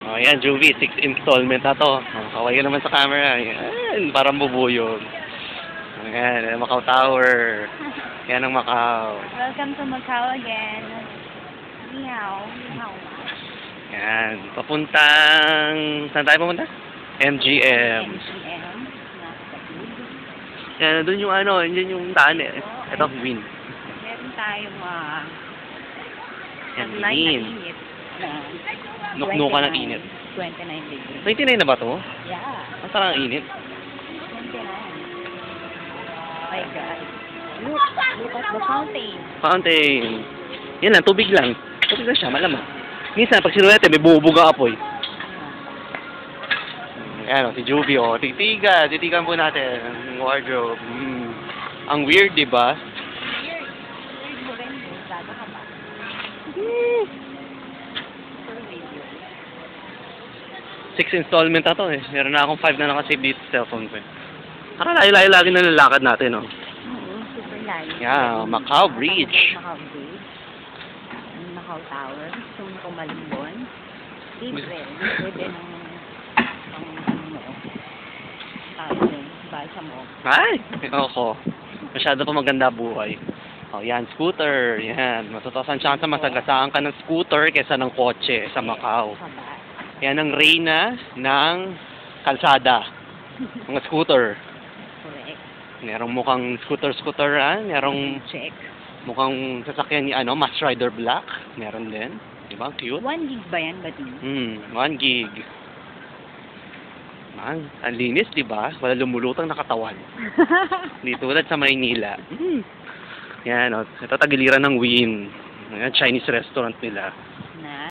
Oh, yan, Juvie, 6th installment na to. Oh, kaway ka naman sa camera. Yan, parang bubuyog. Ayan, Macau Tower. Yan ang Macau. Welcome to Macau again. Meow. Meow. Yan, papuntang... Saan tayo pumunta? MGM. MGM. Yan, doon yung ano, yun yung daan eh. Ito, Win. Meron tayong Yan, night Win. na init. Nuknukan ng init. 29 degrees. 29 na ba to? Yeah. Ang sarang init. 29. My God. Look at the fountain. Fountain. Yan lang, tubig lang. Tubig lang siya, malamang. Minsan, pag sinuwete, may bubog ang apoy. Ayan o, si Juvie o. Titigan po natin ang wardrobe. Ang weird, di ba? Weird mo rin. Bago ka ba? Six installment na to eh. Meron na akong 5 na nakasave dito sa cellphone ko eh. Layo-layo lagi na lalakad natin, no? Super layo. Yeah, Macau Bridge. Macau Bridge. Macau Tower. Gusto mo kumalimbon. Libre. Pwede ng sa mo. Ay! Ako. Masyado pa maganda buhay. Oh, yan, scooter. Yan. Matutosan chance masagasaan ka ng scooter kaysa ng kotse sa Macau. Yan ang reyna ng kalsada. Mga scooter. Correct. Merong mukhang scooter, merong Check. mukhang sasakyan ni Mass Rider Black. Meron din. Diba? Cute. 1 gig ba yan, Bati? 1 gig. Man, ang linis, diba? Wala lumulutang na katawan. Di tulad sa Maynila. Yan, o. Ito tagiliran ng Win. Ayan, Chinese restaurant nila. Nice.